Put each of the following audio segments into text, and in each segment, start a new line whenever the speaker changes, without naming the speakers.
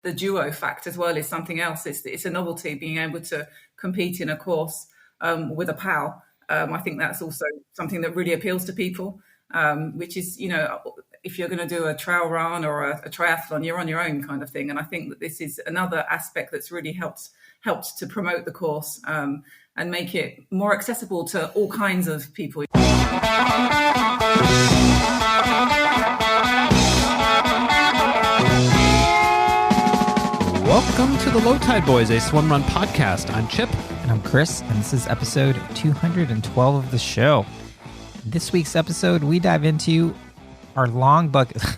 the duo fact as well is something else. It's a novelty being able to compete in a course with a pal. I think that's also something that really appeals to people, which is, if you're going to do a trail run or a triathlon, you're on your own kind of thing. And I think that this is another aspect that's really helped to promote the course and make it more accessible to all kinds of people.
Welcome to the Low Tide Boys, a Swimrun podcast. I'm Chip.
And I'm Chris, and this is episode 212 of the show. This week's episode, we dive into our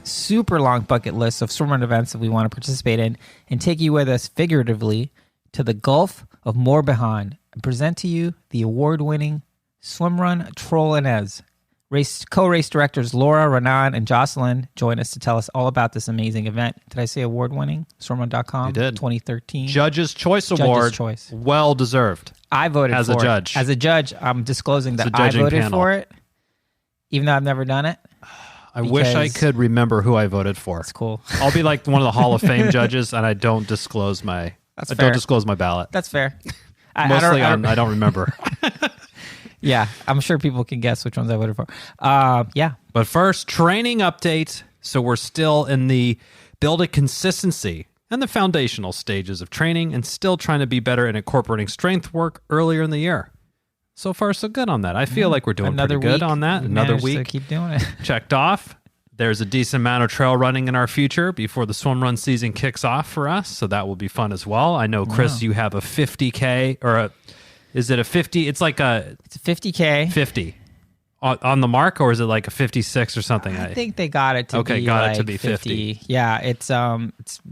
super long bucket list of swimrun events that we want to participate in and take you with us figuratively to the Gulf of Morbihan and present to you the award-winning Swimrun Troll Enez. Co-race directors Laura, Renan, and Jocelyn join us to tell us all about this amazing event. Did I say award-winning? Swimrun.com?
You did.
2013.
Judge's Choice Award.
Choice.
Well-deserved.
I voted
as
for
a judge.
it. As a judge, I'm disclosing that I voted for it, even though I've never done it.
I wish I could remember who I voted for.
That's cool.
I'll be like one of the Hall of Fame judges, and I don't disclose my ballot.
That's fair.
Mostly I don't remember.
Yeah, I'm sure people can guess which ones I voted for. Yeah.
But first, training update. So we're still in the building consistency and the foundational stages of training and still trying to be better in incorporating strength work earlier in the year. So far, so good on that. I feel like we're doing pretty good on that. Another week.
To keep doing it.
Checked off. There's a decent amount of trail running in our future before the swim run season kicks off for us. So that will be fun as well. I know, Chris, you have a 50K or is it a 50? It's a
50K.
50 on the mark, or is it like a 56 or something?
I think they got it to be
50.
Yeah, it's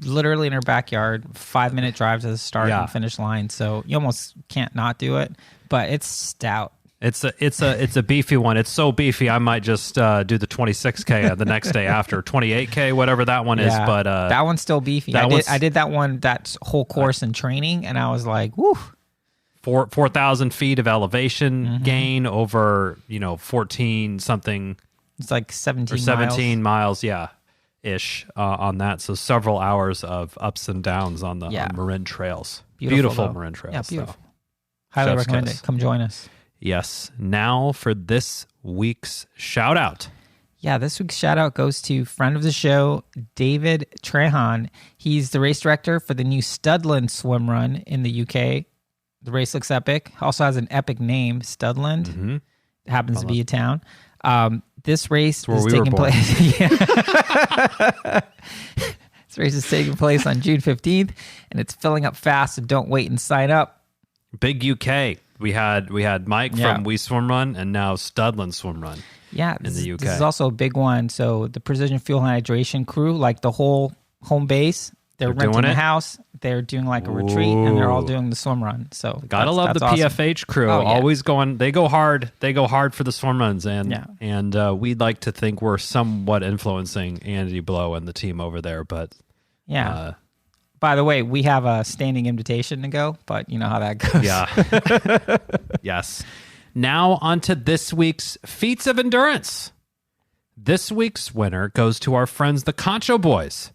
literally in our backyard, 5-minute drive to the start and finish line. So you almost can't not do it, but it's stout.
It's a beefy one. It's so beefy, I might just do the 26K the next day after 28K, whatever that one is. But
that one's still beefy. I did that whole course in training, and I was like, woo.
4,000 feet of elevation gain over 14 something.
It's like 17
miles, ish on that. So several hours of ups and downs on the Marin trails. Beautiful Marin trails.
Yeah, beautiful. Highly recommend it. Come join us.
Yes. Now for this week's shout out.
Yeah, this week's shout out goes to friend of the show, David Trehane. He's the race director for the new Studland Swimrun in the UK. The race looks epic. Also has an epic name, Studland. Mm-hmm. It happens to be a town. This race is taking place. This race is taking place on June 15th, and it's filling up fast. So don't wait and sign up.
Big UK. We had Mike from We Swimrun, and now Studland Swimrun.
Yeah,
in the UK.
This is also a big one. So the Precision Fuel and Hydration crew, like the whole home base, they're renting a house. They're doing like a retreat, and they're all doing the swim run. So
gotta love the awesome. PFH crew. Always going. They go hard. They go hard for the swim runs, and we'd like to think we're somewhat influencing Andy Blow and the team over there. But
by the way, we have a standing invitation to go, but you know how that goes.
Yeah. Yes. Now on to this week's feats of endurance. This week's winner goes to our friends, the Concho Boys.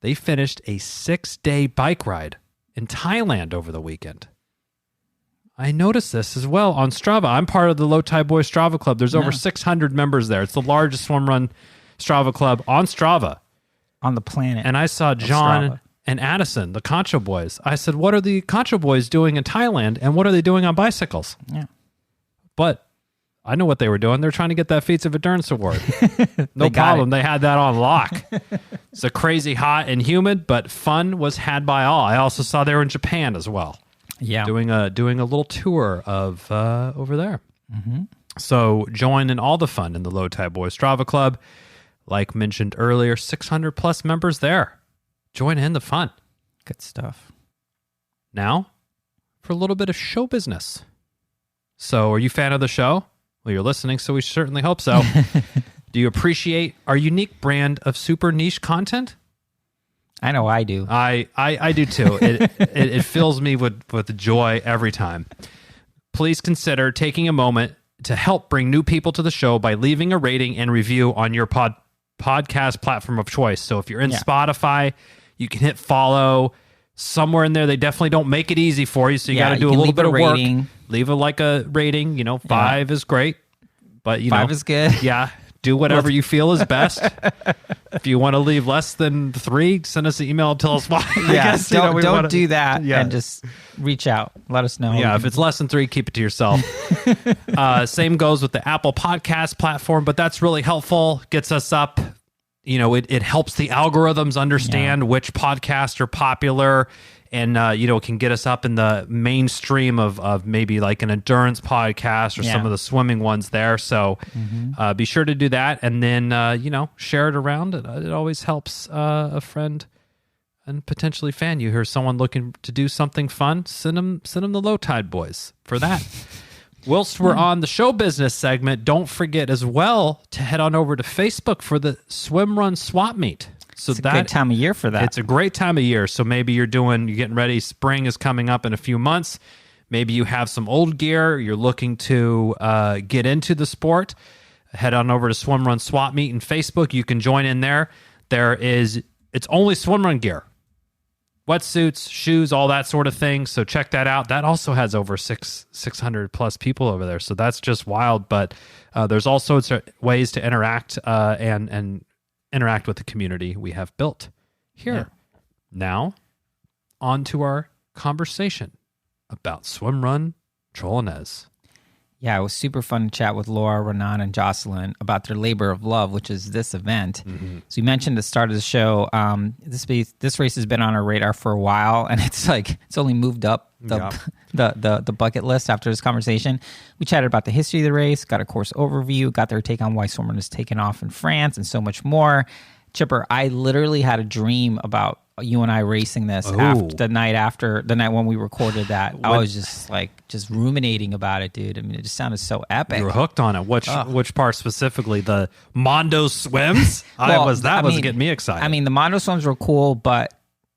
They finished a 6-day bike ride in Thailand over the weekend. I noticed this as well on Strava. I'm part of the Low Tide Boys Strava Club. There's over 600 members there. It's the largest swimrun Strava club on Strava.
On the planet.
And I saw John and Addison, the Concho Boys. I said, what are the Concho Boys doing in Thailand, and what are they doing on bicycles?
Yeah.
But I know what they were doing. They're trying to get that Feats of Endurance award. No problem. They had that on lock. It's a crazy hot and humid, but fun was had by all. I also saw they were in Japan as well.
Yeah.
Doing a little tour of over there.
Mm-hmm.
So join in all the fun in the Low Tide Boys Strava Club. Like mentioned earlier, 600 plus members there. Join in the fun.
Good stuff.
Now, for a little bit of show business. So are you a fan of the show? Well, you're listening, so we certainly hope so. Do you appreciate our unique brand of super niche content?
I know I do.
I do too. It fills me with joy every time. Please consider taking a moment to help bring new people to the show by leaving a rating and review on your podcast platform of choice. So if you're in Spotify, You can hit follow. Somewhere in there, they definitely don't make it easy for you, so you got to do a little bit of work. Leave a rating. 5 is great, but
5 is good.
Yeah, do whatever you feel is best. If you want to leave less than 3, send us an email and tell us why.
Yeah, don't do that, and just reach out. Let us know.
Yeah, if it's less than 3, keep it to yourself. Same goes with the Apple Podcast platform, but that's really helpful. Gets us up. It helps the algorithms understand which podcasts are popular, and it can get us up in the mainstream of maybe like an endurance podcast or some of the swimming ones there. So be sure to do that, and then share it around. It always helps a friend and potentially fan. You hear someone looking to do something fun, send them the Low Tide Boys for that. Whilst we're on the show business segment, don't forget as well to head on over to Facebook for the Swimrun Swap Meet. So
it's a good time of year for that.
It's a great time of year. So maybe you're getting ready. Spring is coming up in a few months. Maybe you have some old gear. You're looking to get into the sport. Head on over to Swimrun Swap Meet in Facebook. You can join in there. It's only swimrun gear. Wetsuits, shoes, all that sort of thing. So check that out. That also has over 600 plus people over there. So that's just wild. But there's all sorts of ways to interact and interact with the community we have built here. Yeah. Now, on to our conversation about Swimrun Troll Enez.
Yeah, it was super fun to chat with Laura, Renan, and Jocelyn about their labor of love, which is this event. Mm-hmm. So you mentioned at the start of the show, this race has been on our radar for a while, and it's only moved up the bucket list after this conversation. We chatted about the history of the race, got a course overview, got their take on why Swimrun is taken off in France, and so much more. Chipper, I literally had a dream about you and I racing this after the night when we recorded that. I was just ruminating about it, dude. I mean, it just sounded so epic.
You were hooked on it. Which part specifically? The Mondo swims? Was getting me excited.
I mean, the Mondo swims were cool, but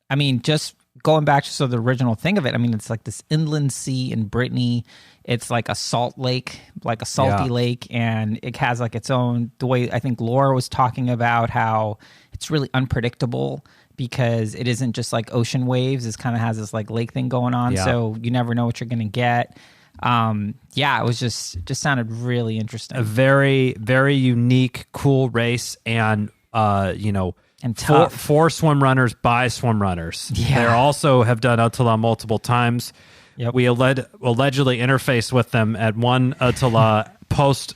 I mean, just going back to the original thing of it, I mean, it's like this inland sea in Brittany. It's like a salt lake, like a salty lake, and it has like its own, the way I think Laura was talking about how it's really unpredictable because it isn't just like ocean waves. It kind of has this like lake thing going on, so you never know what you're going to get. It was just sounded really interesting.
A very, very unique, cool race, and
and tough.
For swim runners by swim runners.
Yeah.
They also have done Attila multiple times.
Yep.
We allegedly interfaced with them at one Attila post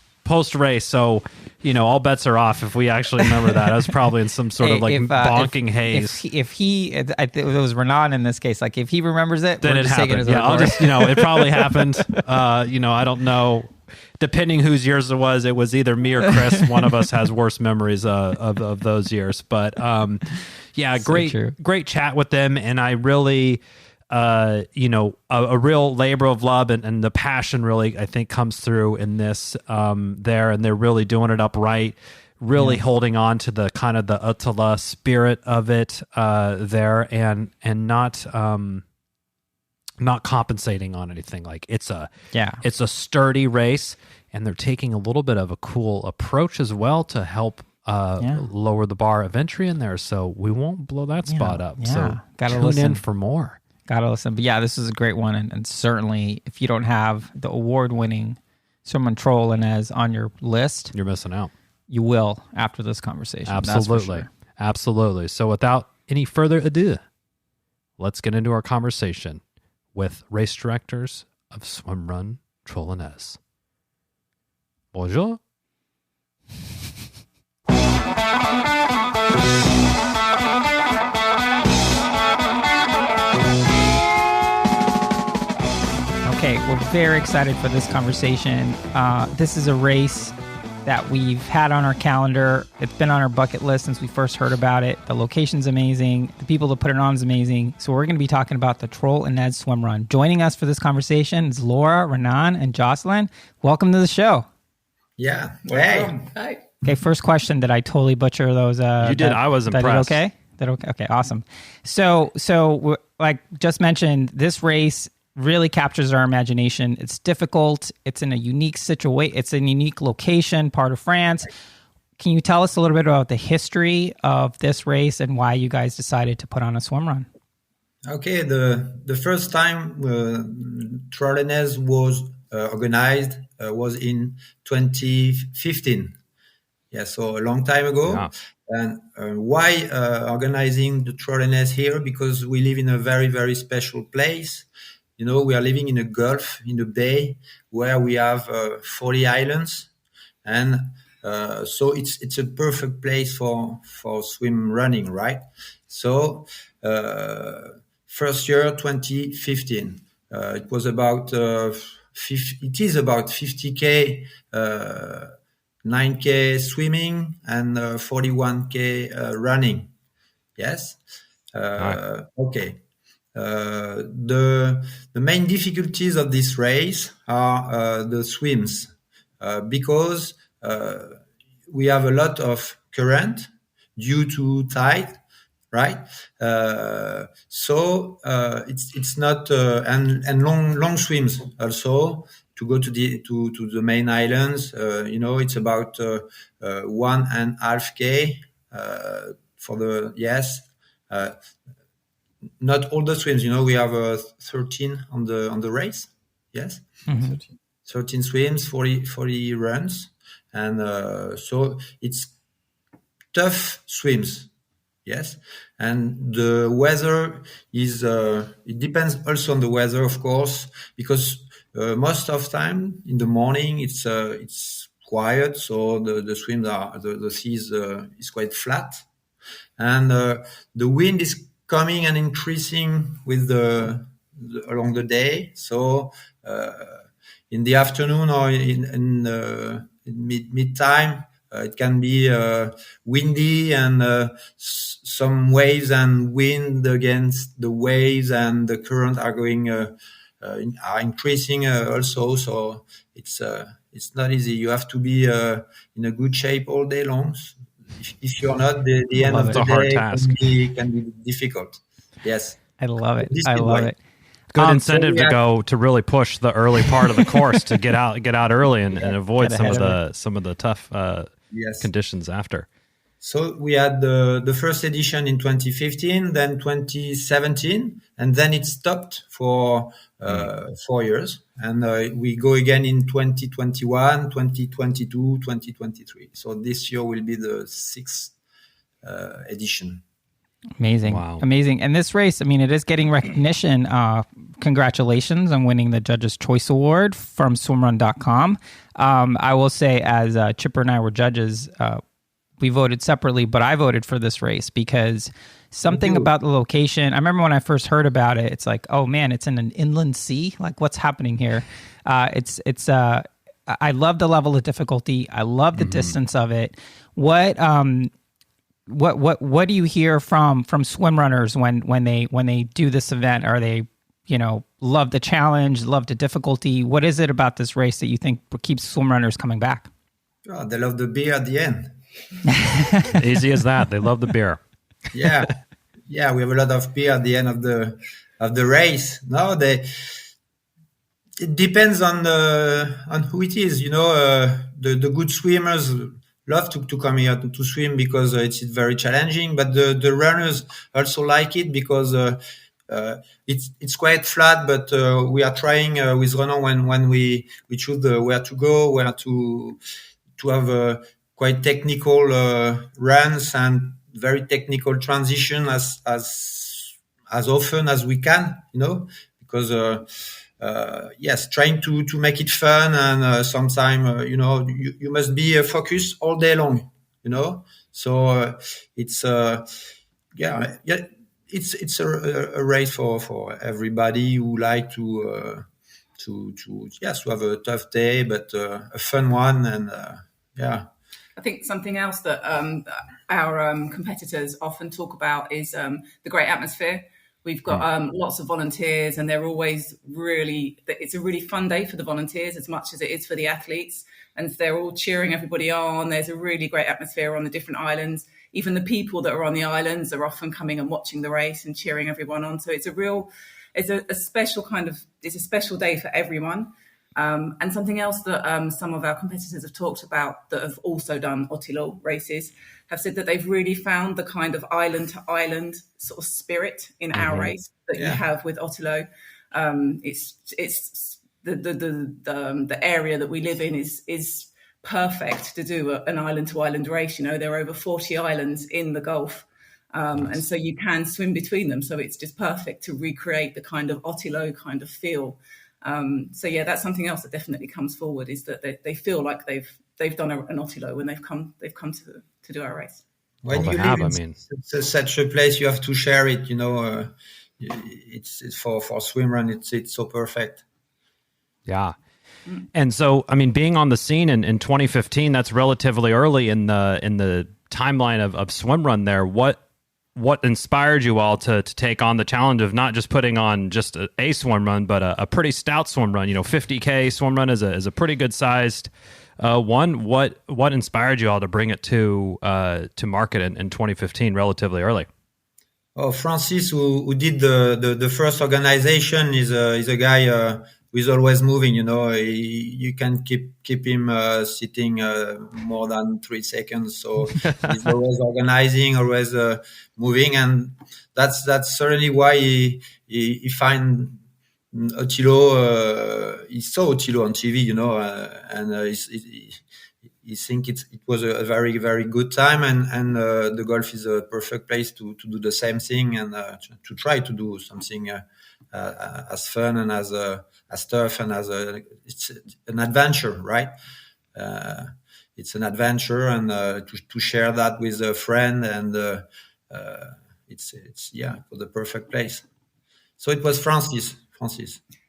race, so all bets are off if we actually remember that. I was probably in some sort of bonking haze.
I think it was Renan in this case. Like if he remembers it,
then it happened. I'll just it probably happened. I don't know. Depending whose years it was either me or Chris. One of us has worse memories of those years. But great chat with them, and I really. A real labor of love and the passion really, I think, comes through in this there, and they're really doing it upright, really holding on to the kind of the Attila spirit of it there, and not compensating on anything. Like it's a sturdy race, and they're taking a little bit of a cool approach as well to help lower the bar of entry in there, so we won't blow that spot up. So tune in for more.
Gotta listen. But this is a great one. And certainly, if you don't have the award-winning Swimrun Troll Enez on your list,
you're missing out.
You will after this conversation.
Absolutely.
That's for sure.
Absolutely. So without any further ado, let's get into our conversation with race directors of Swimrun Troll Enez. Bonjour.
Okay, we're very excited for this conversation. This is a race that we've had on our calendar. It's been on our bucket list since we first heard about it. The location's amazing. The people that put it on is amazing. So we're going to be talking about the Troll Enez Swimrun. Joining us for this conversation is Laura, Renan, and Jocelyn. Welcome to the show.
Yeah. Hey.
Hi.
Okay, first question. Did I totally butcher those?
You did. I was impressed.
That okay? Okay, awesome. So like just mentioned, this race really captures our imagination. It's difficult. It's in a unique situation. It's a unique location, part of France. Can you tell us a little bit about the history of this race and why you guys decided to put on a swim run?
Okay, the first time Troll Enez was organized was in 2015. Yeah, so a long time ago.
Yeah.
And why organizing the Troll Enez here? Because we live in a very, very special place. You know, we are living in a Gulf, in the bay, where we have 40 islands. And so it's a perfect place for swim running, right? So first year 2015, it was about it is about 50k, 9k swimming and 41k running. Yes. Okay. The main difficulties of this race are the swims, because we have a lot of current due to tide, right? So it's not and long swims also to go to the main islands. You know, it's about 1.5k for the not all the swims. You know, we have 13 on the race. Yes, 13 swims, 40 runs, and so it's tough swims. Yes, and the weather is it depends also on the weather, of course, because most of time in the morning it's quiet, so the swims are the sea is quite flat, and the wind is coming and increasing with along the day. So in the afternoon or in mid time, it can be windy and some waves and wind against the waves, and the current are going are increasing also. So it's not easy. You have to be in a good shape all day long. If you're not, the end of the day can be difficult. Yes,
I love it. I love it.
Good incentive to really push the early part of the course to get out early and avoid some of the tough conditions after.
So we had the first edition in 2015, then 2017, and then it stopped for 4 years. And we go again in 2021, 2022, 2023. So this year will be the 6th edition.
Amazing.
Wow.
Amazing. And this race, I mean, it is getting recognition. Congratulations on winning the Judges' Choice Award from swimrun.com. I will say, as Chipper and I were judges, we voted separately, but I voted for this race because something about the location. I remember when I first heard about it, it's like, oh man, it's in an inland sea. Like, what's happening here? I love the level of difficulty. I love the distance of it. What do you hear from swim runners when they do this event? Are they, love the challenge, love the difficulty? What is it about this race that you think keeps swim runners coming back?
Oh, they love the beer at the end.
Easy as that. They love the beer.
Yeah, we have a lot of beer at the end of the race. No, it depends on who it is. The good swimmers love to come here to swim because it's very challenging. But the runners also like it because it's quite flat. But we are trying with Renan when we choose where to go, where to have quite technical runs and very technical transition as often as we can, because trying to make it fun, and sometimes you must be focused all day long, so it's it's a race for everybody who like to have a tough day but a fun one, and
I think something else that our competitors often talk about is the great atmosphere. We've got lots of volunteers, and they're always it's a really fun day for the volunteers as much as it is for the athletes. And they're all cheering everybody on. There's a really great atmosphere on the different islands. Even the people that are on the islands are often coming and watching the race and cheering everyone on. So it's a special day for everyone. And something else that some of our competitors have talked about that have also done Otilo races have said that they've really found the kind of island to island sort of spirit in our race that you have with Otilo. It's the area that we live in is perfect to do an island to island race. You know, there are over 40 islands in the Gulf. And so you can swim between them. So it's just perfect to recreate the kind of Otilo kind of feel. So yeah, that's something else that definitely comes forward, is that they feel like they've done an Otilo when they've come to do our race.
When you live in such a place, you have to share it. You know, it's for swimrun. It's so perfect.
Yeah. And so, I mean, being on the scene in 2015, that's relatively early in the timeline of swimrun there. What inspired you all to take on the challenge of not just putting on just a swimrun, but a pretty stout swimrun? You know, 50K swimrun is a pretty good sized one. What inspired you all to bring it to market in 2015, relatively early?
Oh, Francis, who did the first organization, is a guy who is always moving. You know, you can keep him sitting more than 3 seconds. So he's always organizing, always moving, and that's certainly why he find Otilo. He saw Otilo on TV, you know, and he think it was a very, very good time, and the Gulf is a perfect place to do the same thing, and to try to do something as fun and as tough and it's an adventure, right? It's an adventure, and to share that with a friend, and it's for the perfect place. So it was Francis.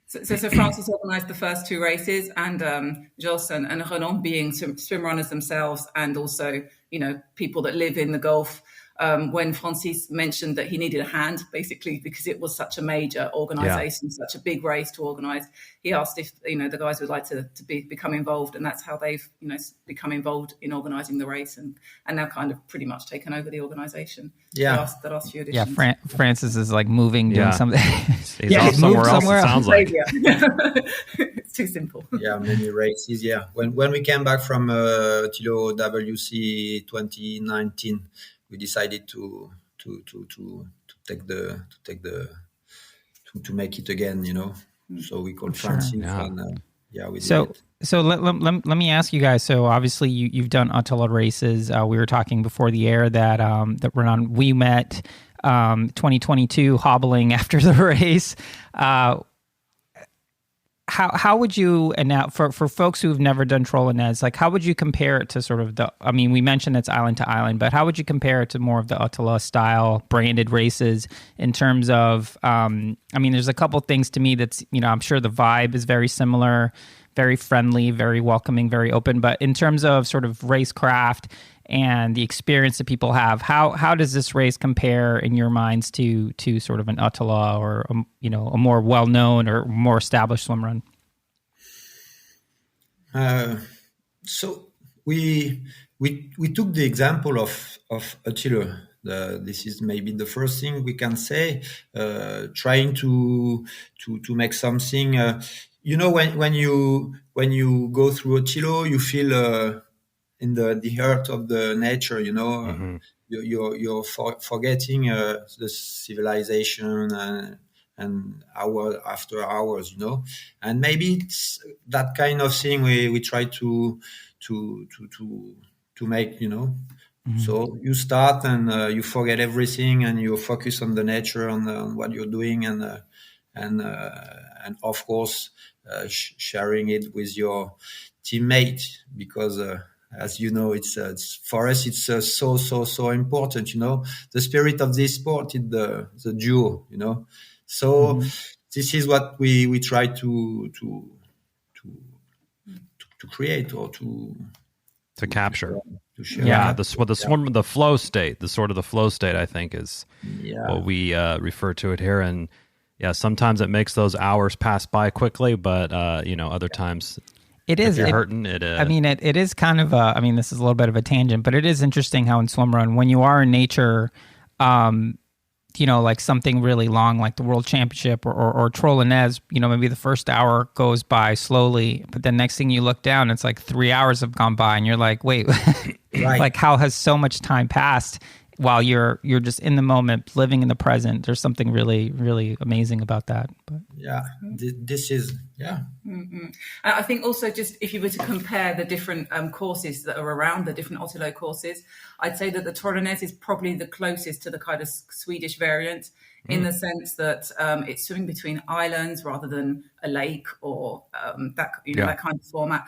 So Francis organised the first 2 races, and Jocelyn and Renan, being swim runners themselves, and also, you know, people that live in the Gulf. When Francis mentioned that he needed a hand, basically because it was such a major organisation, such a big race to organise, he asked if, you know, the guys would like to become involved, and that's how they've, you know, become involved in organising the race, and now kind of pretty much taken over the organisation. That asked few additions.
Yeah, Francis is like moving, doing something.
He's off somewhere else. It sounds like.
It's too simple.
Yeah, many races. Yeah, when we came back from Otilo WC 2019. We decided to make it again, you know. So we called Francis, and we did it.
So let me ask you guys. So obviously you've done Otilo races. We were talking before the air that Renan, we met 2022 hobbling after the race. How would you, and now for folks who've never done Troll Enez, like how would you compare it to sort of we mentioned it's island to island, but how would you compare it to more of the Otilo style branded races in terms of, there's a couple things to me that's, you know, I'm sure the vibe is very similar, very friendly, very welcoming, very open, but in terms of sort of racecraft and the experience that people have, how does this race compare in your minds to sort of an Otilo or a more well-known or more established swimrun?
So we took the example of Otilo. This is maybe the first thing we can say. Trying to make something. You know, when you go through Otilo, you feel. In the heart of the nature, you know, you're forgetting the civilization and hour after hours, you know, and maybe it's that kind of thing we try to make, you know. So you start and you forget everything and you focus on the nature, on what you're doing, and of course sharing it with your teammate, because. As you know, it's for us. It's so important. You know, the spirit of this sport is the duo. You know, so this is what we try to create or to
capture.
To share.
Yeah, the flow state, the flow state, I think is what we refer to it here. And sometimes it makes those hours pass by quickly, but other times.
It is.
If you're hurting, it
is kind of this is a little bit of a tangent, but it is interesting how in swimrun, when you are in nature, like something really long, like the World Championship or Troll Enez, maybe the first hour goes by slowly, but then next thing you look down, it's like 3 hours have gone by, and you're like, wait,
Right.
like how has so much time passed while you're just in the moment, living in the present? There's something really, really amazing about that. But
Yeah, this is, yeah.
I think also, just if you were to compare the different courses that are around, the different Otilo courses, I'd say that the Troll Enez is probably the closest to the kind of Swedish variant, in the sense that it's swimming between islands rather than a lake or that kind of format.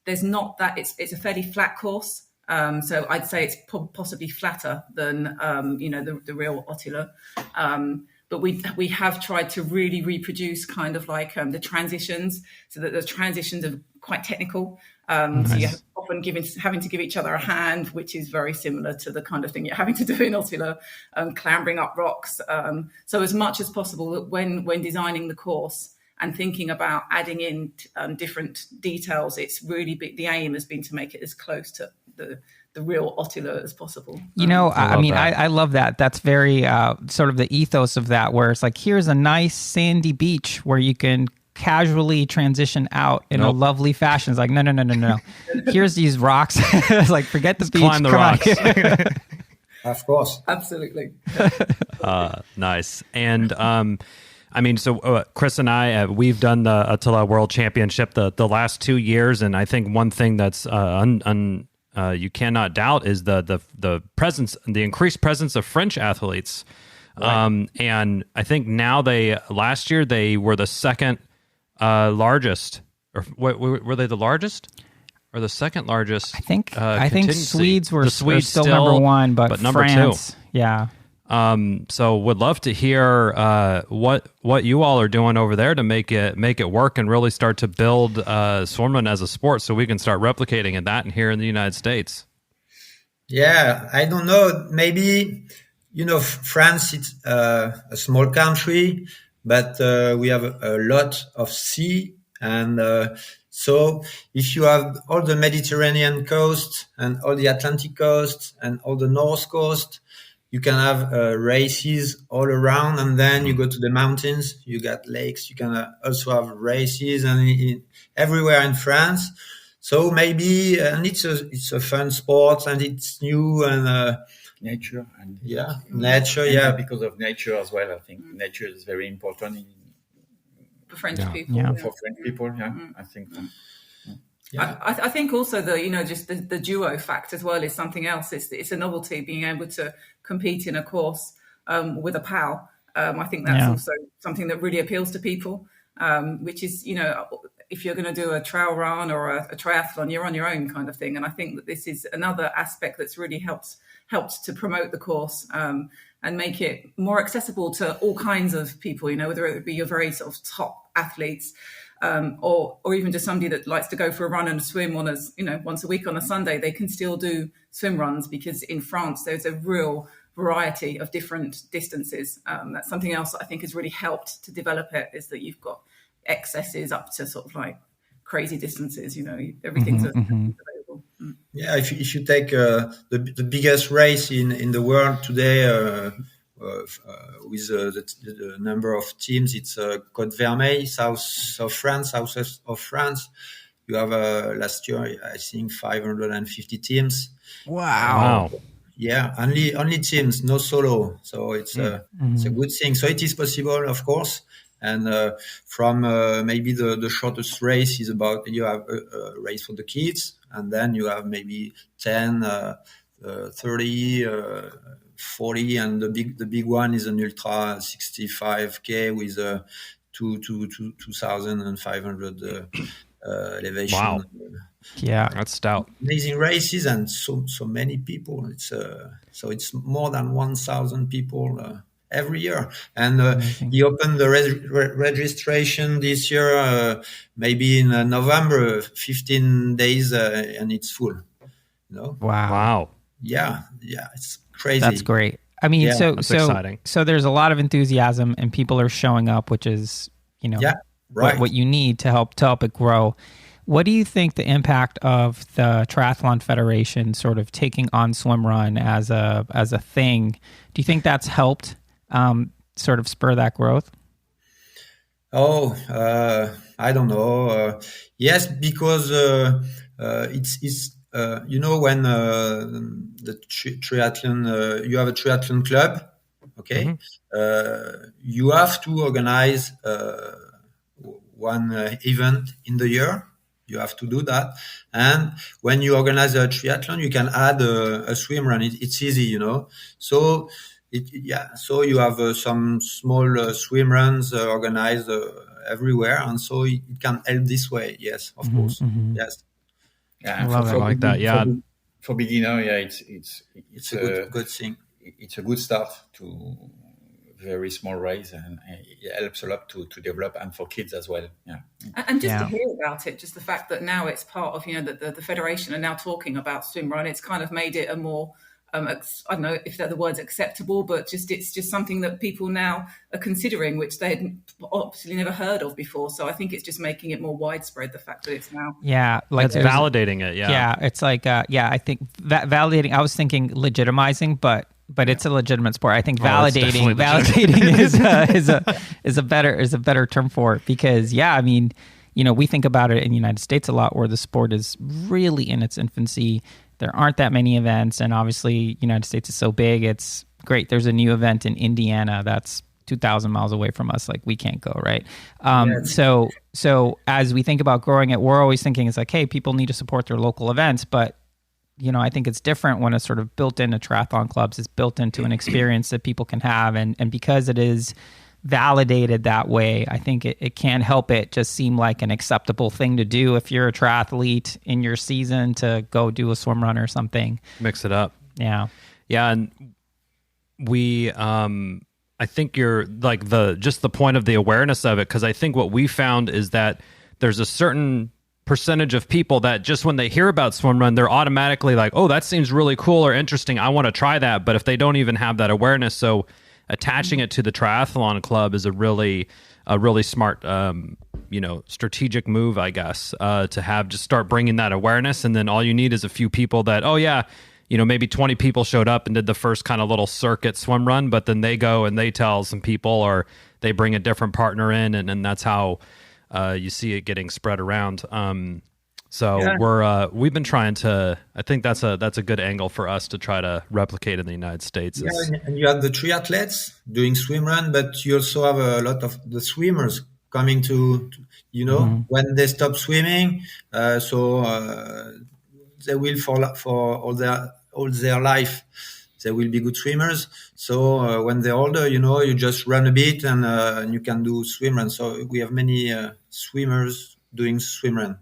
There's not that, it's a fairly flat course. So I'd say it's possibly flatter than the real Otilo. But we have tried to really reproduce kind of like the transitions, so that the transitions are quite technical.
Nice.
So you're often having to give each other a hand, which is very similar to the kind of thing you're having to do in Otilo, clambering up rocks. So as much as possible, that when designing the course and thinking about adding in different details, it's really the aim has been to make it as close to the real Otilo as possible.
I love that. That's very sort of the ethos of that, where it's like, here's a nice sandy beach where you can casually transition out in a lovely fashion. It's like, no. Here's these rocks. It's like, forget the beach.
Climb the rocks.
Of course.
Absolutely.
Nice. And so Chris and I, we've done the Attila World Championship the last 2 years, and I think one thing that's you cannot doubt is the presence, the increased presence of French athletes. Right. And I think now last year they were the second largest, or were they the largest or the second largest?
I think Swedes were still number one, but
number
France,
2.
Yeah.
So would love to hear what you all are doing over there to make it work and really start to build swimrun as a sport, so we can start replicating that here in the United States.
Yeah, I don't know. Maybe, France, it's a small country, but we have a lot of sea. And so if you have all the Mediterranean coast and all the Atlantic coast and all the North coast, you can have races all around, and then you go to the mountains, you got lakes, you can also have races and everywhere in France. So maybe, and it's a fun sport, and it's new, and
nature and
nature, yeah,
because of nature as well. I think nature is very important
For French people.
Yeah.
for French people. Yeah, I think so.
yeah.
I think also just the duo fact as well is something else. It's a novelty being able to compete in a course with a pal. I think that's also something that really appeals to people, which is, if you're going to do a trail run or a triathlon, you're on your own kind of thing. And I think that this is another aspect that's really helped to promote the course and make it more accessible to all kinds of people, whether it be your very sort of top athletes, or even just somebody that likes to go for a run and swim on once a week on a Sunday. They can still do swim runs, because in France there's a real variety of different distances. That's something else that I think has really helped to develop it, is that you've got excesses up to sort of like crazy distances. Everything's available.
Yeah, if you take the biggest race in the world today, with the number of teams, it's Côte Vermeille, south of France. You have last year, I think, 550 teams.
Wow.
Yeah, only teams, no solo. So it's a good thing. So it is possible, of course. And from maybe the shortest race is about, you have a race for the kids, and then you have maybe 10, 30, 40, and the big one is an ultra 65K with 2,500 elevation.
Wow.
Yeah,
That's stout.
Amazing races, and so many people. It's so it's more than 1,000 people every year. And he opened the registration this year, maybe in November, 15 days, and it's full.
Wow.
Yeah, it's crazy.
That's great. I mean,
That's exciting.
So there's a lot of enthusiasm, and people are showing up, which is,
right.
what you need to help it grow. What do you think the impact of the Triathlon Federation sort of taking on Swimrun as a thing? Do you think that's helped sort of spur that growth?
Oh, I don't know. Yes, because it's when the triathlon, you have a triathlon club, okay? You have to organize one event in the year. You have to do that, and when you organize a triathlon, you can add a swim run. It's easy, So. So you have some small swim runs organized everywhere, and so it can help this way. Yes, of course. Yes.
Yeah, I like that. Yeah,
for beginner,
it's a good thing.
It's a good start to very small race, and it helps a lot to develop, and for kids as well. Yeah,
and just to hear about it, just the fact that now it's part of the federation are now talking about swimrun, it's kind of made it a more I don't know if they're the words acceptable, but it's just something that people now are considering, which they had obviously never heard of before. So I think it's just making it more widespread, the fact that it's now.
Yeah. Like
it's validating it. Yeah.
Yeah. It's like, I think validating, I was thinking legitimizing, but it's a legitimate sport. I think validating is a better term for it, because we think about it in the United States a lot, where the sport is really in its infancy. There aren't that many events, and obviously United States is so big. It's great. There's a new event in Indiana that's 2,000 miles away from us. Like, we can't go, right? So as we think about growing it, we're always thinking it's like, hey, people need to support their local events. But, I think it's different when it's sort of built into triathlon clubs. It's built into an experience that people can have. And because it is validated that way, I think it can't help it just seem like an acceptable thing to do if you're a triathlete in your season, to go do a swim run or something.
Mix it up.
Yeah.
Yeah. And we, I think you're like the point of the awareness of it, because I think what we found is that there's a certain percentage of people that just when they hear about swimrun, they're automatically like, oh, that seems really cool or interesting, I want to try that. But if they don't even have that awareness, so attaching it to the triathlon club is a really smart, strategic move, I guess, to have just start bringing that awareness. And then all you need is a few people that, maybe 20 people showed up and did the first kind of little circuit swim run, but then they go and they tell some people, or they bring a different partner in, and that's how you see it getting spread around. We've been trying to. I think that's a good angle for us to try to replicate in the United States.
Yeah, and you have the triathletes doing swimrun, but you also have a lot of the swimmers coming to when they stop swimming, they will for all their life. They will be good swimmers. So when they're older, you just run a bit and you can do swimrun. So we have many swimmers doing swimrun.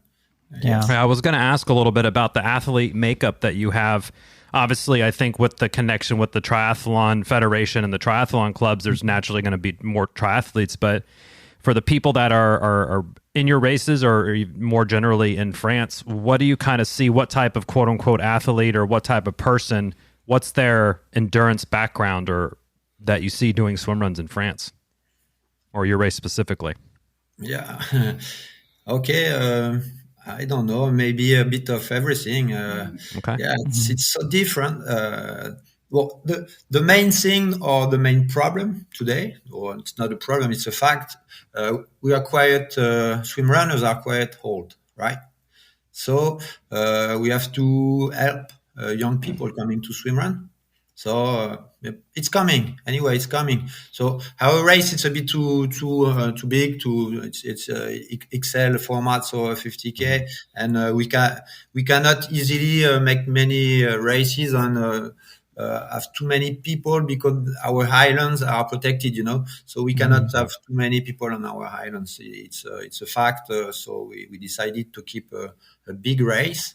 Yeah.
I was going to ask a little bit about the athlete makeup that you have. Obviously, I think with the connection with the Triathlon Federation and the triathlon clubs, there's naturally going to be more triathletes. But for the people that are in your races, or more generally in France, what do you kind of see? What type of quote unquote athlete, or what type of person? What's their endurance background, or that you see doing swim runs in France, or your race specifically?
Yeah. Okay. I don't know, maybe a bit of everything.
Okay.
Yeah, it's so different. Well, the main thing, or the main problem today, or it's not a problem, it's a fact. We are quite, swim runners are quite old, right? So we have to help young people coming to swimrun. So it's coming. Anyway, it's coming. So our race, it's a bit too big. It's XL format, so 50K, and we cannot easily make many races and have too many people, because our highlands are protected. So we cannot have too many people on our highlands. It's a fact. So we decided to keep a big race.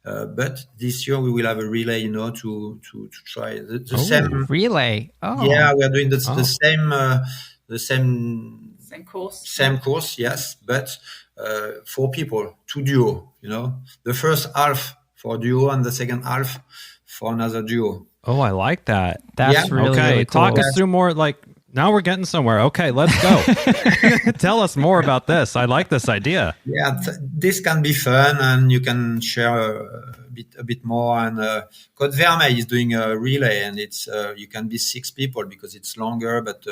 But this year we will have a relay, to try the same
relay. Oh,
yeah, we are doing the same
course.
Same course, yes, but 4 people, 2 duo. The first half for duo and the second half for another duo.
Oh, I like that.
That's really, really cool.
Talk us through more, like Now we're getting somewhere. Okay, let's go. Tell us more about this. I like this idea.
Yeah, this can be fun, and you can share a bit more. And Code Vermeil is doing a relay, and it's you can be 6 people because it's longer. But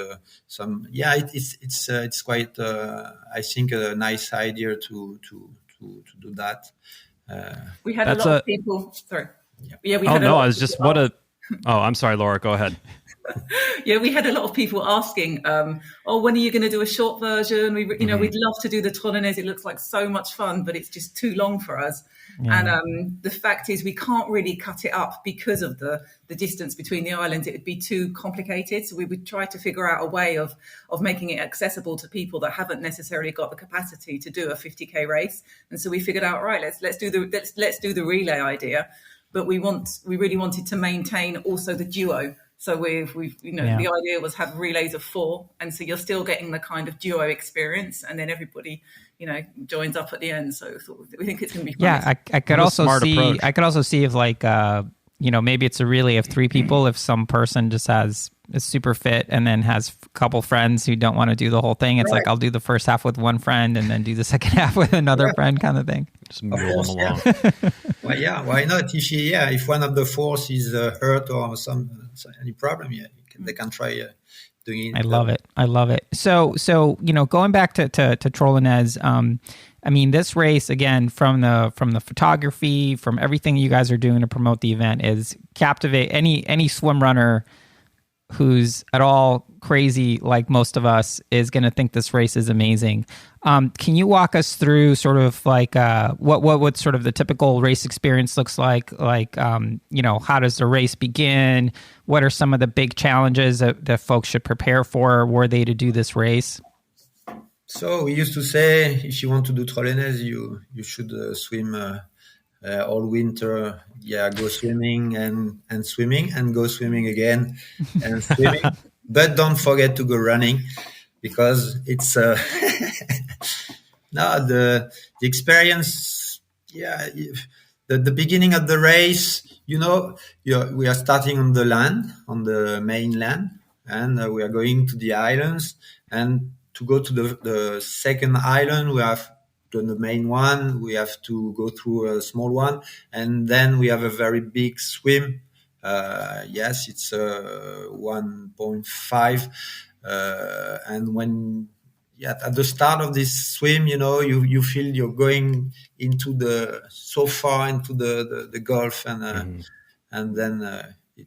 it's quite I think a nice idea to do that.
We had a lot of people. Sorry. Yeah, we had.
I was just what a. Oh, I'm sorry, Laura. Go ahead.
Yeah, we had a lot of people asking, when are you going to do a short version? We'd love to do the Troll Enez. It looks like so much fun, but it's just too long for us. Yeah. And the fact is we can't really cut it up because of the distance between the islands. It would be too complicated. So we would try to figure out a way of making it accessible to people that haven't necessarily got the capacity to do a 50K race. And so we figured out, right, let's do the relay idea. But we really wanted to maintain also the duo. So the idea was have relays of 4, and so you're still getting the kind of duo experience, and then everybody, joins up at the end. So we think it's going to be fun.
Yeah, I could also see. I could also see if maybe it's a relay of 3 people. If some person just is super fit and then has a couple friends who don't want to do the whole thing, it's like I'll do the first half with one friend and then do the second half with another friend, kind of thing.
Just move them along.
Well, why not? If one of the 4 is hurt or any problem, they can try doing it.
I love it. So going back to Troll Enez, this race again from the photography, from everything you guys are doing to promote the event is captivate any swim runner who's at all crazy like most of us is going to think this race is amazing. Can you walk us through sort of like what sort of the typical race experience looks like? Like, how does the race begin? What are some of the big challenges that folks should prepare for were they to do this race?
So we used to say, if you want to do Troll Enez, you should swim all winter. Yeah, go swimming and swimming and go swimming again and swimming. But don't forget to go running, because it's the experience. Yeah, the beginning of the race. We are starting on the land, on the mainland, and we are going to the islands. And to go to the second island, we have done the main one. We have to go through a small one, and then we have a very big swim. It's 1.5, and when at the start of this swim, you feel you're going so far into the Gulf, and then you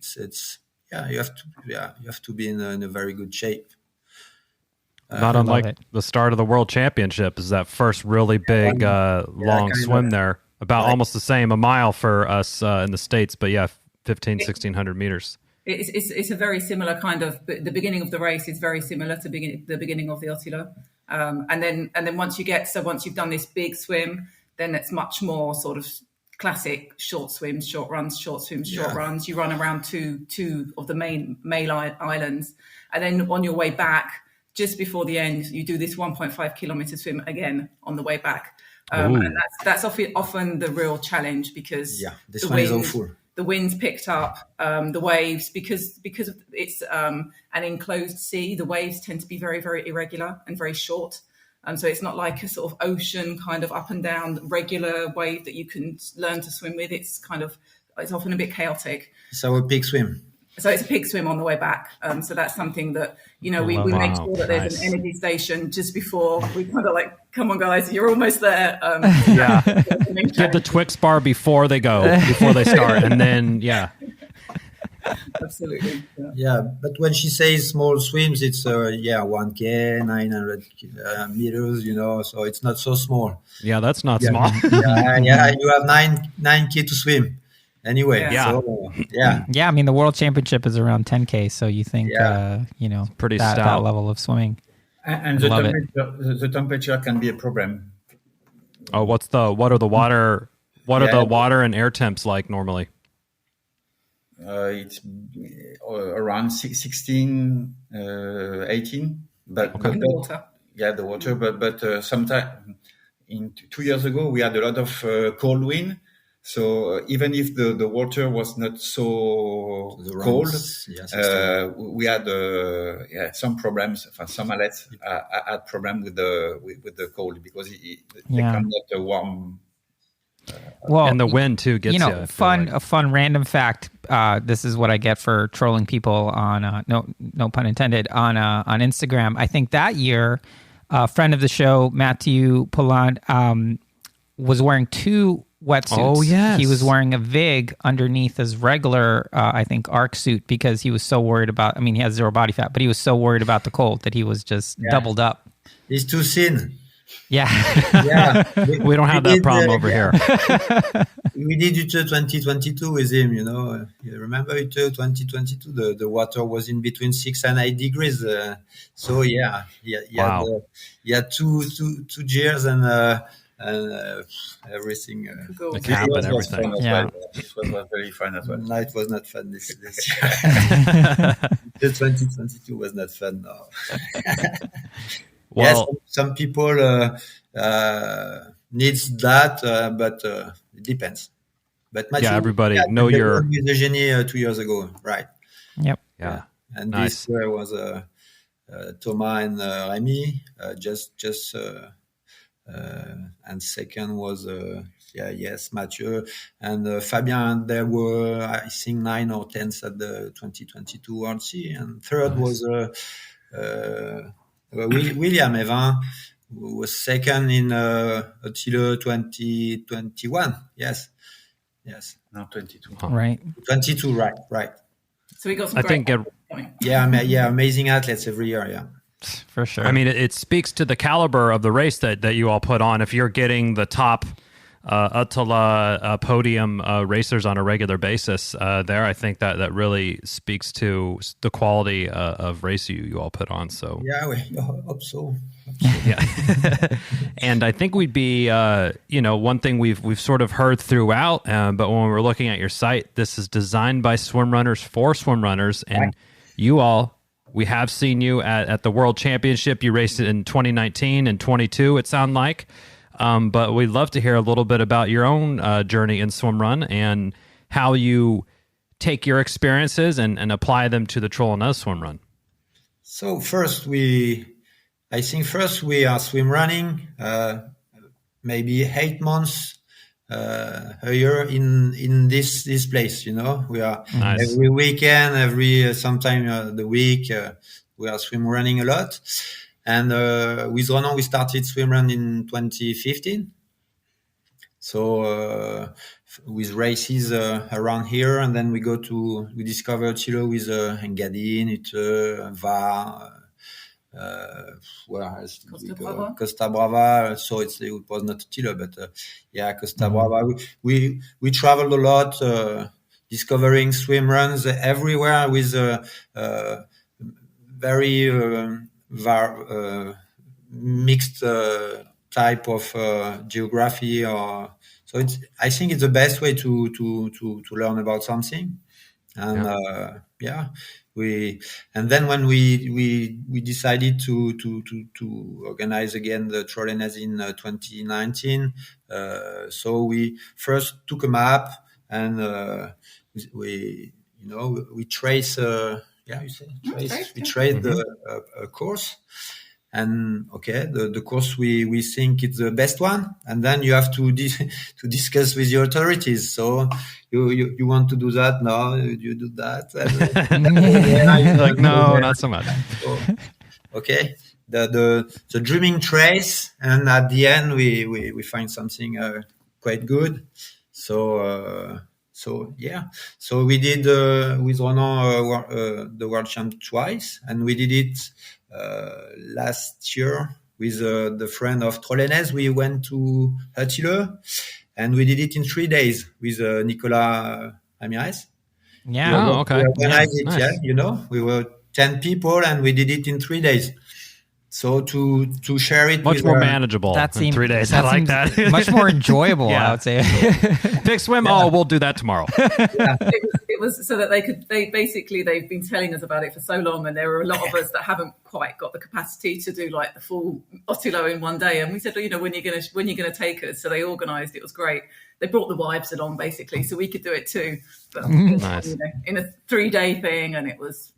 have to be in a very good shape.
Not unlike the start of the World Championship is that first really big long swim there, about almost the same, a mile for us in the States, but 1,600 meters.
It's a very similar kind of. The beginning of the race is very similar to the beginning of the Otilo, and then once you've done this big swim, then it's much more sort of classic short swims, short runs, short swims, short runs. You run around two of the main islands, and then on your way back, just before the end, you do this 1.5 kilometer swim again on the way back, and that's often the real challenge, because
this one is awful.
The wind's picked up, the waves, because it's an enclosed sea, the waves tend to be very, very irregular and very short. So it's not like a sort of ocean kind of up and down regular wave that you can learn to swim with. It's often a bit chaotic.
So a big swim.
So it's a pig swim on the way back. So that's something that, we make sure that there's an energy station just before we kind of like, come on guys, you're almost there.
Get the Twix bar before they start. And then,
Absolutely.
Yeah, but when she says small swims, it's 1K, 900 meters, so it's not so small.
Yeah, that's not small.
You have 9K to swim. Anyway,
the World Championship is around 10K, so you think,
pretty
that
stout
level of swimming.
And the temperature can be a problem.
Oh, what are the water and air temps like normally?
It's around 16, 18. But
in the water.
Yeah, the water. But sometime 2 years ago, we had a lot of cold wind. So even if the water was not so
The
cold,
runs, yes,
we had some problems. Some athletes had problem with the cold because they cannot warm.
Well,
And the wind too gets you.
A fun random fact. This is what I get for trolling people on no pun intended on Instagram. I think that year, a friend of the show, Matthew Poland, was wearing 2 wetsuits.
Oh, yes.
He was wearing a VIG underneath his regular, I think, ARC suit because he was so worried about. I mean, he has 0 body fat, but he was so worried about the cold that he was just doubled up.
He's too thin.
Yeah.
We don't have that problem over here.
We did UTE 2022 with him, you know. You remember UTE 2022? The water was in between 6 and 8 degrees. So he had two gears and everything.
The cap and everything.
This was very fun as well.
No, it was not fun this year. The 2022 was not fun, no.
Well,
yes, some people needs that, but it depends. But Mathieu,
everybody know your
with the Genie 2 years ago, right?
Yep.
Yeah.
And
Nice.
this year was Thomas and Remy, and second was Mathieu and Fabien. There were I think 9 or 10s at the 2022 World Sea, and third was William Evin, who was second in Attila 2021. Yes.
No, 22.
Right.
22, right.
So we got some
I
great
think
Amazing athletes every year, yeah.
For sure.
I mean, it speaks to the caliber of the race that you all put on. If you're getting the top Attila podium racers on a regular basis there, I think that really speaks to the quality of race you all put on. So
yeah, we hope so.
Yeah. And I think we'd be, one thing we've sort of heard throughout, but when we're looking at your site, this is designed by swim runners for swim runners, and you all. We have seen you at the World Championship. You raced it in 2019 and 22, it sounded like. But we'd love to hear a little bit about your own journey in swimrun and how you take your experiences and apply them to the Troll Enez swimrun.
So first we are swim running maybe 8 months a year in this place. You know, we are
Nice.
every weekend, every sometime the week we are swim running a lot. And with Renan, we started swimrun in 2015. So with races around here, and then we discover Chile with Engadin, Utö, Var, where else did we go? Costa Brava. So it was not Chile, but Costa Brava. We traveled a lot, discovering swimruns everywhere with very mixed type of geography, I think it's the best way to learn about something. And then when we decided to organize again the Troll Enez in 2019, so we first took a map and we trace we trade the course, and the course we think it's the best one, and then you have to discuss with the authorities. So you want to do that? No, you do that.
Like, no, not so much.
So, the dreaming trace, and at the end we find something quite good. So we did with Renan the World Champ twice, and we did it last year with the friend of Troll Enez. We went to Attila, and we did it in 3 days with Nicolas Ramirez.
Yeah.
Oh, okay.
We organized it,
Nice.
we were 10 people, and we did it in 3 days. So to share it
much
with,
more manageable
that
in
seems
3 days. I like that.
Much more enjoyable,
Yeah.
I would say.
Big swim. Oh, we'll do that tomorrow.
It was so that they've been telling us about it for so long, and there are a lot of us that haven't quite got the capacity to do like the full Otilo in one day. And we said, well, when you're gonna take us? So they organised. It was great. They brought the wives along basically, so we could do it too. But
Nice.
in a 3-day thing, and it was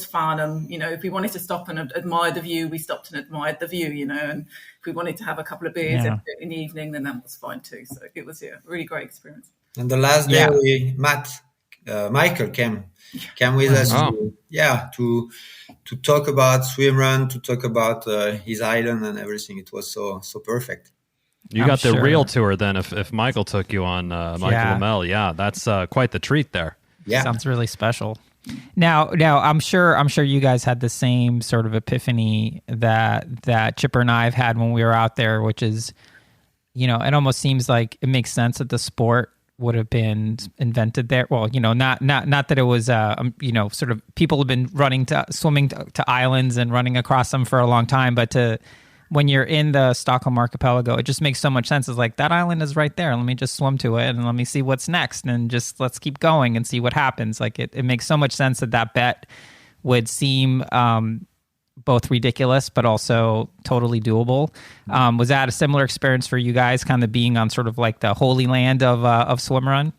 fun. And if we wanted to stop and admire the view, we stopped and admired the view. And if we wanted to have a couple of beers in the evening, then that was fine too. So it was a really great experience.
And the last day, Michael came with us to talk about swimrun, to talk about his island and everything. It was so perfect.
You got the real tour then. If Michael took you on, Michael Lamel, that's quite the treat there.
Yeah,
sounds really special. Now, I'm sure you guys had the same sort of epiphany that Chipper and I have had when we were out there, which is, it almost seems like it makes sense that the sport would have been invented there. Well, not that it was, sort of people have been swimming to islands and running across them for a long time, but when you're in the Stockholm archipelago, it just makes so much sense. It's like, that island is right there. Let me just swim to it and let me see what's next. And just let's keep going and see what happens. Like it makes so much sense that bet would seem both ridiculous, but also totally doable. Was that a similar experience for you guys, kind of being on sort of like the holy land of swimrun?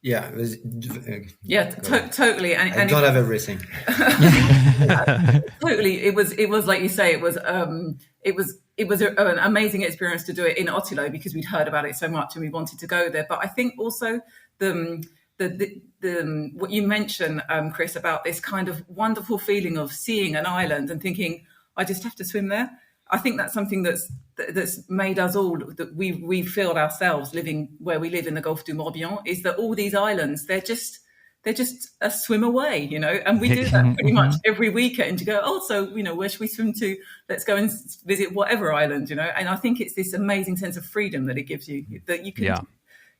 Yeah,
totally. And
I don't have everything.
Totally, it was like you say. It was an amazing experience to do it in Otilo because we'd heard about it so much and we wanted to go there. But I think also the what you mentioned, Chris, about this kind of wonderful feeling of seeing an island and thinking, I just have to swim there. I think that's something that's made us all, that we feel ourselves living where we live in the Gulf of Morbihan, is that all these islands, they're just a swim away, and we do that pretty much every weekend. You go, so where should we swim to? Let's go and visit whatever island, and I think it's this amazing sense of freedom that it gives you, that you can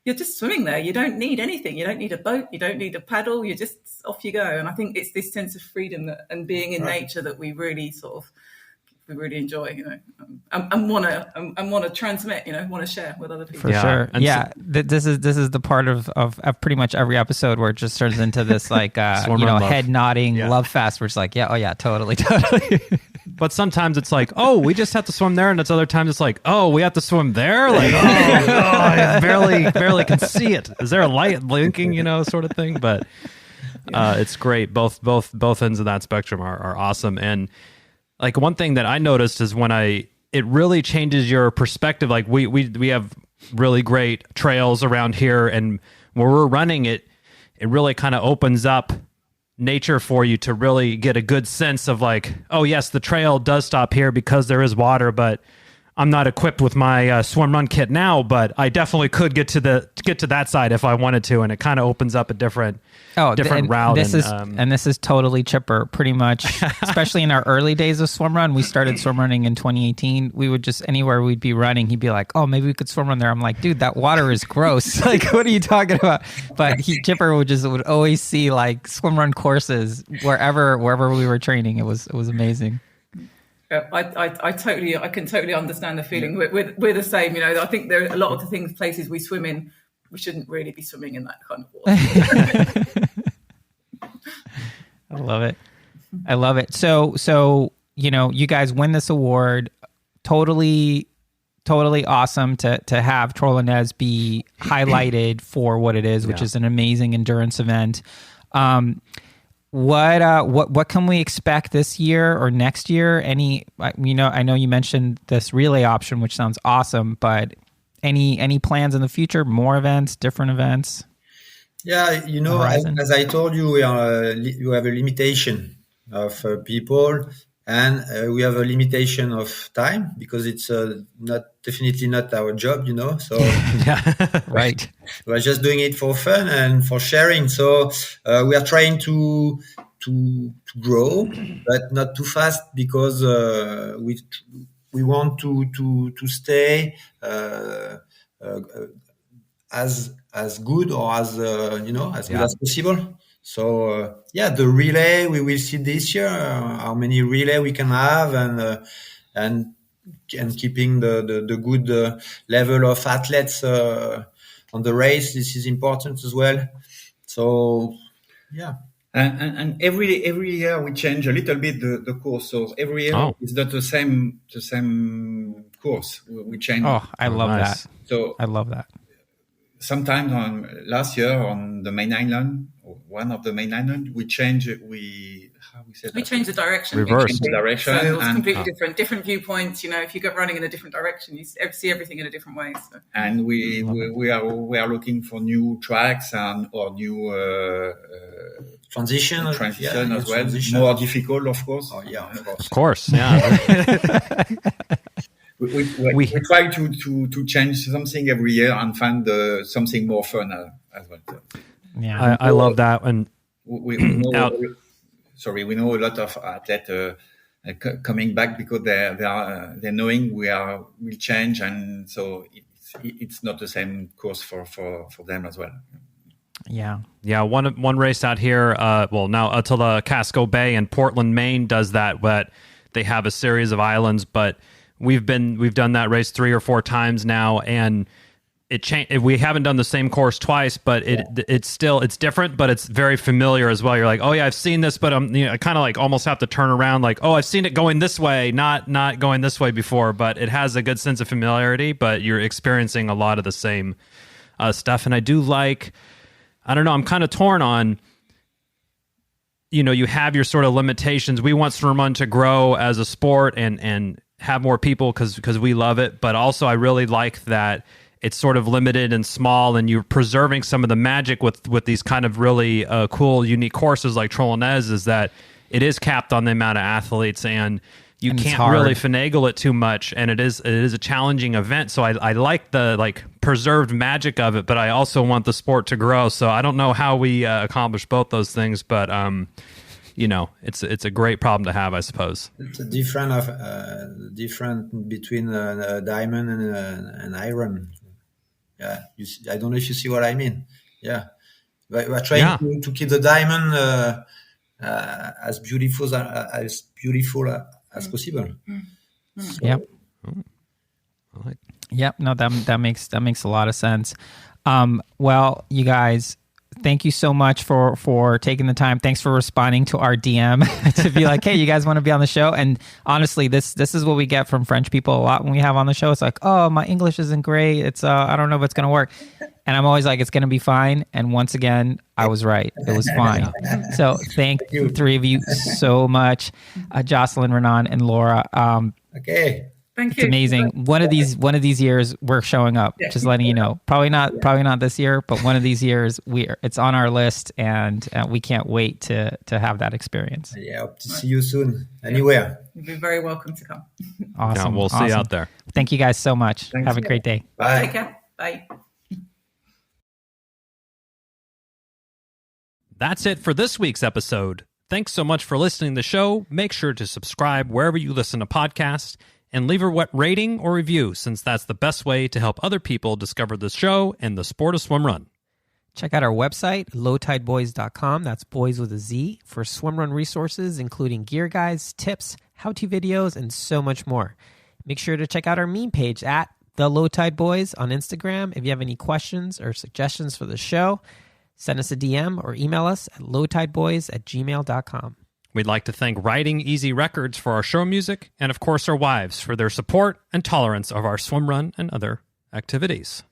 you're just swimming there. You don't need anything. You don't need a boat. You don't need a paddle. You're just off you go. And I think it's this sense of freedom and being in nature that we really enjoy, and want to transmit, want to share with other people.
For sure. This is the part of pretty much every episode where it just turns into this like head nodding love fest, where it's like, totally.
But sometimes it's like, we just have to swim there, and it's other times it's like, we have to swim there. Like, I barely can see it. Is there a light blinking, sort of thing? But it's great. Both ends of that spectrum are awesome. And like one thing that I noticed is it really changes your perspective. Like we have really great trails around here, and when we're running it really kind of opens up nature for you to really get a good sense of like, yes, the trail does stop here because there is water, but I'm not equipped with my swim run kit now, but I definitely could get to that side if I wanted to, and it kind of opens up a different route.
This is totally Chipper, pretty much. Especially in our early days of swim run, we started swim running in 2018. We would just anywhere we'd be running, he'd be like, maybe we could swim run there. I'm like, dude, that water is gross. Like, what are you talking about? But Chipper would always see like swim run courses wherever we were training. It was amazing.
I can totally understand the feeling. We're the same, I think there are a lot of the places we swim in, we shouldn't really be swimming in that kind of water.
I love it. So you guys win this award. Totally awesome to have Troll Enez be highlighted for what it is, which is an amazing endurance event. What can we expect this year or next year? I know you mentioned this relay option, which sounds awesome, but any plans in the future? More events, different events?
Yeah, as I told you, you have a limitation of people, and we have a limitation of time because it's definitely not our job, So
right.
We're just doing it for fun and for sharing. So we are trying to grow, but not too fast because we want to stay as good or as good as possible. So the relay we will see this year, how many relay we can have, and keeping the good level of athletes on the race. This is important as well. So yeah.
And every year we change a little bit the course. So every year it's not the same course. We change.
Oh, I love
nice.
that.
So
I love that.
Sometimes last year on the main island, one of the main island, we changed the
changed the direction.
Reversed
the direction.
So it was completely different viewpoints. If you go running in a different direction, you see everything in a different way. So.
And we are looking for new tracks or new
transition
as well.
Transition.
More difficult, of course.
Oh yeah,
of course. Yeah.
We try to change something every year and find something more fun as well.
Yeah,
I love that. And
we know a lot of athletes coming back because they're knowing we'll change, and so it's not the same course for them as well.
Yeah.
One race out here. Now Attila Casco Bay in Portland, Maine does that, but they have a series of islands. But we've done that race 3 or 4 times now, and we haven't done the same course twice, but it's different, but it's very familiar as well. You're like, oh yeah, I've seen this, but I kind of like almost have to turn around, like, oh, I've seen it going this way, not going this way before, but it has a good sense of familiarity, but you're experiencing a lot of the same stuff. And I do like, I don't know, I'm kind of torn on, you have your sort of limitations. We want Swimrun to grow as a sport and have more people because we love it, but also I really like that it's sort of limited and small, and you're preserving some of the magic with these kind of really cool, unique courses like Troll Enez, is that it is capped on the amount of athletes, and you can't really finagle it too much, and it is a challenging event. So I like the preserved magic of it, but I also want the sport to grow. So I don't know how we accomplish both those things, but it's a great problem to have, I suppose.
It's a different between a diamond and an iron. Yeah, I don't know if you see what I mean. Yeah, we're trying to keep the diamond as beautiful as possible.
So. Yep. Yep. No, that makes a lot of sense. Well, you guys, thank you so much for taking the time. Thanks for responding to our DM to be like, hey, you guys want to be on the show? And honestly, this is what we get from French people a lot when we have on the show. It's like, oh, my English isn't great. It's I don't know if it's going to work. And I'm always like, it's going to be fine. And once again, I was right. It was fine. So thank the 3 of you so much, Jocelyn, Renan, and Laura.
Okay.
Thank you.
It's amazing. One of these years we're showing up. Yeah. Just letting you know. Probably not this year, but one of these years it's on our list, and we can't wait to have that experience.
Yeah, hope to see you soon. Anywhere.
You'll be very welcome to come.
Awesome.
Yeah, we'll see you out there.
Thank you guys so much.
Thanks.
Have a great day.
Bye.
Take care. Bye.
That's it for this week's episode. Thanks so much for listening to the show. Make sure to subscribe wherever you listen to podcasts, and leave a rating or review, since that's the best way to help other people discover the show and the sport of swimrun.
Check out our website, lowtideboys.com. That's boys with a Z, for swimrun resources, including gear guides, tips, how-to videos, and so much more. Make sure to check out our meme page at The Low Tide Boys on Instagram. If you have any questions or suggestions for the show, send us a DM or email us at lowtideboys@gmail.com.
We'd like to thank Riding Easy Records for our show music, and of course our wives for their support and tolerance of our swimrun and other activities.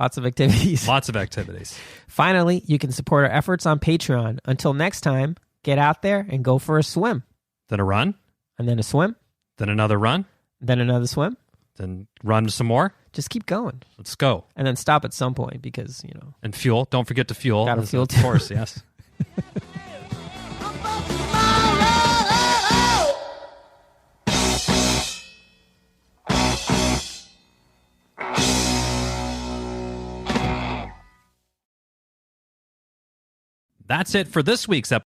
Lots of activities.
Lots of activities.
Finally, you can support our efforts on Patreon. Until next time, get out there and go for a swim.
Then a run.
And then a swim.
Then another run.
Then another swim.
Then run some more.
Just keep going.
Let's go.
And then stop at some point because,
And fuel. Don't forget to fuel.
Gotta fuel too.
Of course, yes. That's it for this week's episode.